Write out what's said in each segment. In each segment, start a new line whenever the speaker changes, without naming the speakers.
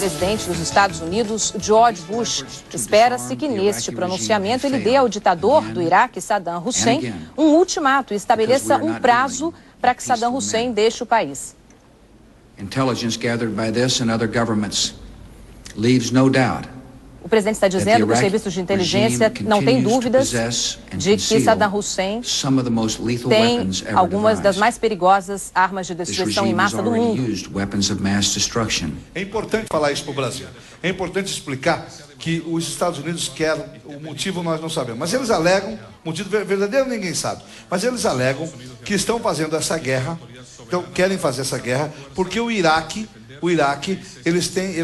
presidente dos Estados Unidos, George Bush. Espera-se que neste pronunciamento ele dê ao ditador do Iraque, Saddam Hussein, um ultimato e estabeleça um prazo para que Saddam Hussein deixe o país.
Intelligence gathered by this and other governments leaves no doubt.
O presidente está dizendo que os serviços de inteligência não têm dúvidas de que Saddam Hussein tem algumas das mais perigosas armas de destruição em massa do mundo.
É importante falar isso para o Brasil. É importante explicar que os Estados Unidos querem, o motivo nós não sabemos, mas eles alegam, o motivo verdadeiro ninguém sabe, mas eles alegam que estão fazendo essa guerra, então querem fazer essa guerra, porque o Iraque, eles têm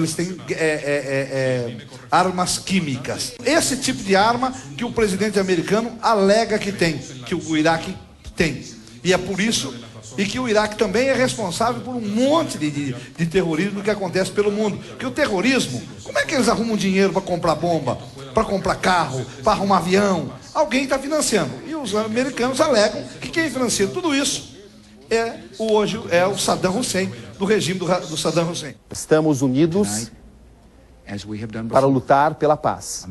armas químicas. Esse tipo de arma que o presidente americano alega que tem, que o Iraque tem. E é por isso, e que o Iraque também é responsável por um monte de terrorismo que acontece pelo mundo. Porque o terrorismo, como é que eles arrumam dinheiro para comprar bomba, para comprar carro, para arrumar avião? Alguém está financiando. E os americanos alegam que quem financia tudo isso hoje é o Saddam Hussein, do regime do Saddam Hussein.
Estamos unidos para lutar pela paz,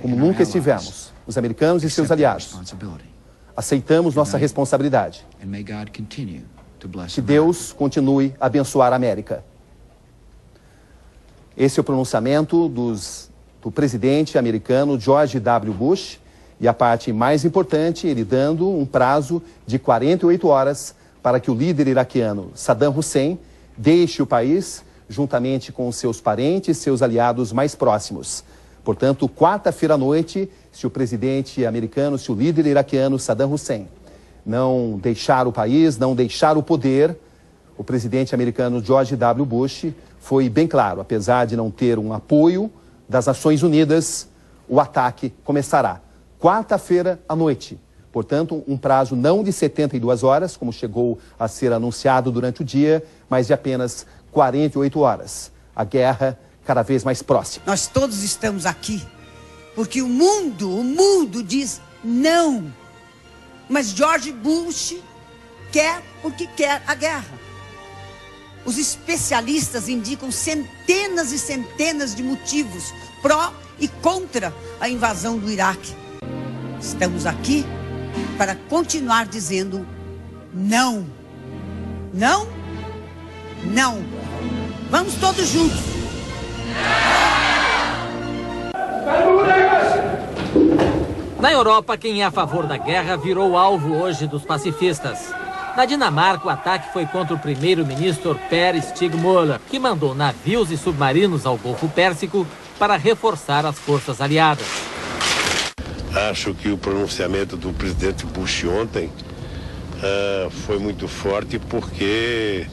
como nunca estivemos, os americanos e seus aliados. Aceitamos nossa responsabilidade. Que Deus continue a abençoar a América. Esse é o pronunciamento do presidente americano George W. Bush, e a parte mais importante, ele dando um prazo de 48 horas para que o líder iraquiano Saddam Hussein deixe o país, juntamente com seus parentes, seus aliados mais próximos. Portanto, quarta-feira à noite, se o presidente americano, se o líder iraquiano Saddam Hussein não deixar o país, não deixar o poder, o presidente americano George W. Bush foi bem claro, apesar de não ter um apoio das Nações Unidas, o ataque começará quarta-feira à noite. Portanto, um prazo não de 72 horas, como chegou a ser anunciado durante o dia, mas de apenas 48 horas. A guerra cada vez mais próxima.
Nós todos estamos aqui porque o mundo diz não. Mas George Bush quer porque quer a guerra. Os especialistas indicam centenas e centenas de motivos pró e contra a invasão do Iraque. Estamos aqui para continuar dizendo não. Não, não. Vamos todos juntos.
Na Europa, quem é a favor da guerra virou alvo hoje dos pacifistas. Na Dinamarca, o ataque foi contra o primeiro-ministro Per Stig Møller, que mandou navios e submarinos ao Golfo Pérsico para reforçar as forças aliadas.
Acho que o pronunciamento do presidente Bush ontem foi muito forte porque,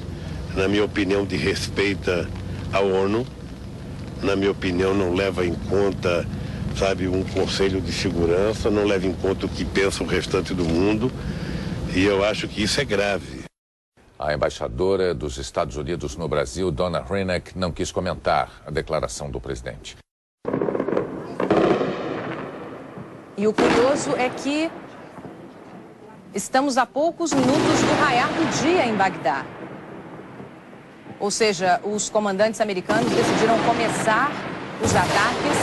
na minha opinião, desrespeita a ONU, na minha opinião, não leva em conta, sabe, um Conselho de Segurança, não leva em conta o que pensa o restante do mundo, e eu acho que isso é grave.
A embaixadora dos Estados Unidos no Brasil, Donna Hrinak, não quis comentar a declaração do presidente.
E o curioso é que estamos a poucos minutos do raiar do dia em Bagdá. Ou seja, os comandantes americanos decidiram começar os ataques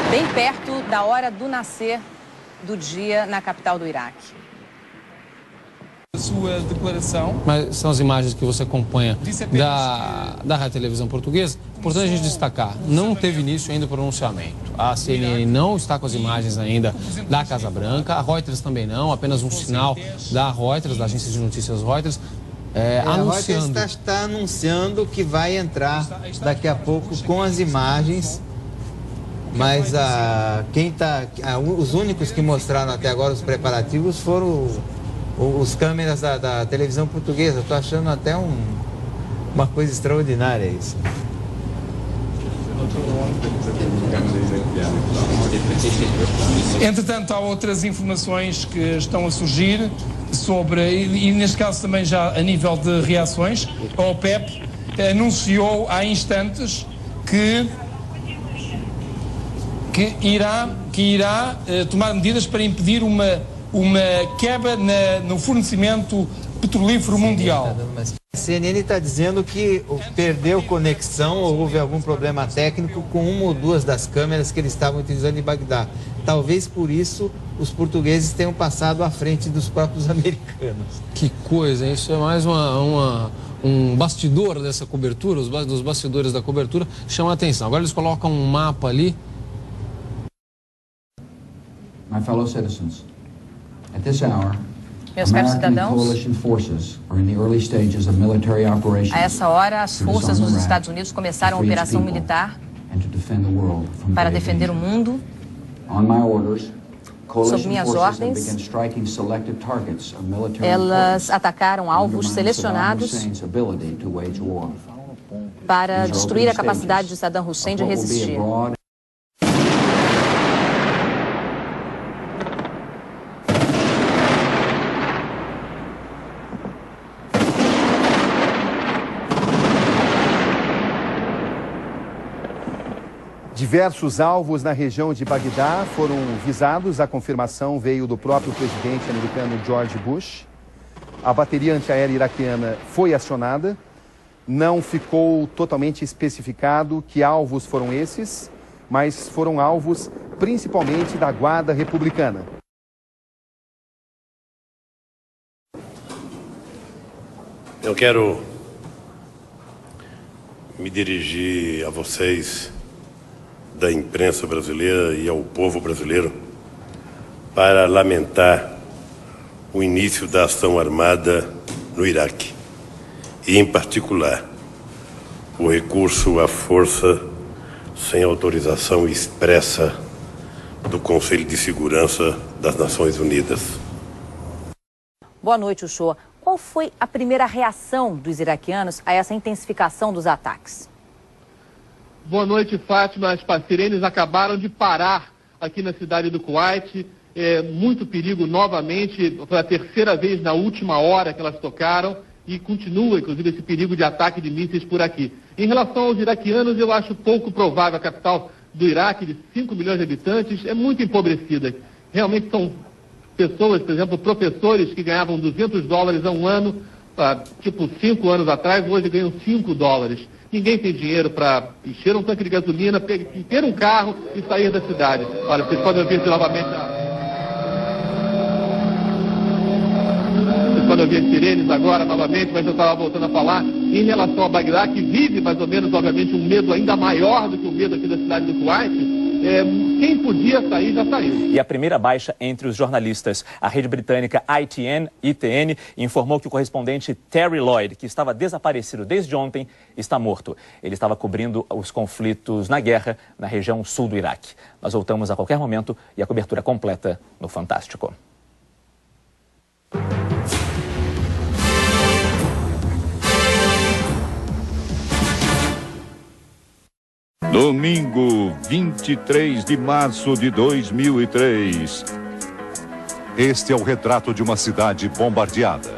bem perto da hora do nascer do dia na capital do Iraque.
A sua declaração...
Mas são as imagens que você acompanha da Rádio Televisão Portuguesa. Importante a gente destacar, não teve início ainda o pronunciamento. A CNN não está com as imagens ainda da Casa Branca, a Reuters também não, apenas um sinal da Reuters, da agência de notícias Reuters, anunciando.
A Reuters está anunciando que vai entrar daqui a pouco com as imagens, mas os únicos que mostraram até agora os preparativos foram os câmeras da televisão portuguesa. Estou achando até uma coisa extraordinária isso.
Entretanto, há outras informações que estão a surgir sobre, e neste caso também já a nível de reações, a OPEP anunciou há instantes que irá tomar medidas para impedir uma uma quebra no fornecimento petrolífero mundial.
A CNN está dizendo que perdeu conexão ou houve algum problema técnico com uma ou duas das câmeras que eles estavam utilizando em Bagdá. Talvez por isso os portugueses tenham passado à frente dos próprios americanos.
Que coisa, hein? Isso é mais um bastidor dessa cobertura, dos bastidores da cobertura, chama a atenção. Agora eles colocam um mapa ali.
My fellow citizens, at this hour,
Meus caros
American
cidadãos,
coalition forces are in the early stages of military operations
a essa hora as
to
forças
disarm
dos
Iraq,
Estados Unidos começaram a
to free its
operação
people,
militar
and to defend the world from
para
grave
defender o
danger.
mundo.
On my orders, coalition
minhas
forces have
ordens,
begun striking selected targets of military
Elas
importance
atacaram
to
alvos
undermine
selecionados
Saddam Hussein's ability to wage war.
para
These are
destruir a
opening
capacidade de
stages
Saddam Hussein de
of what will be a
resistir.
broad
Diversos alvos na região de Bagdá foram visados. A confirmação veio do próprio presidente americano George Bush. A bateria antiaérea iraquiana foi acionada. Não ficou totalmente especificado que alvos foram esses, mas foram alvos principalmente da Guarda Republicana.
Eu quero me dirigir a vocês da imprensa brasileira e ao povo brasileiro para lamentar o início da ação armada no Iraque e, em particular, o recurso à força sem autorização expressa do Conselho de Segurança das Nações Unidas.
Boa noite, Uchoa. Qual foi a primeira reação dos iraquianos a essa intensificação dos ataques?
Boa noite, Fátima. As sirenes acabaram de parar aqui na cidade do Kuwait. Muito perigo novamente. Foi a terceira vez na última hora que elas tocaram e continua, inclusive, esse perigo de ataque de mísseis por aqui. Em relação aos iraquianos, eu acho pouco provável. A capital do Iraque, de 5 milhões de habitantes, é muito empobrecida. Realmente são pessoas, por exemplo, professores que ganhavam $200 a um ano, tipo 5 anos atrás, hoje ganham $5. Ninguém tem dinheiro para encher um tanque de gasolina, ter um carro e sair da cidade. Olha, vocês podem ouvir novamente. Vocês podem ouvir as sirenes agora novamente, mas eu estava voltando a falar em relação a Bagdá, que vive mais ou menos, obviamente, um medo ainda maior do que o medo aqui da cidade do Kuwait. Quem podia sair, já saiu.
E a primeira baixa entre os jornalistas. A rede britânica ITN informou que o correspondente Terry Lloyd, que estava desaparecido desde ontem, está morto. Ele estava cobrindo os conflitos na guerra na região sul do Iraque. Nós voltamos a qualquer momento e a cobertura completa no Fantástico.
Domingo, 23 de março de 2003. Este é o retrato de uma cidade bombardeada.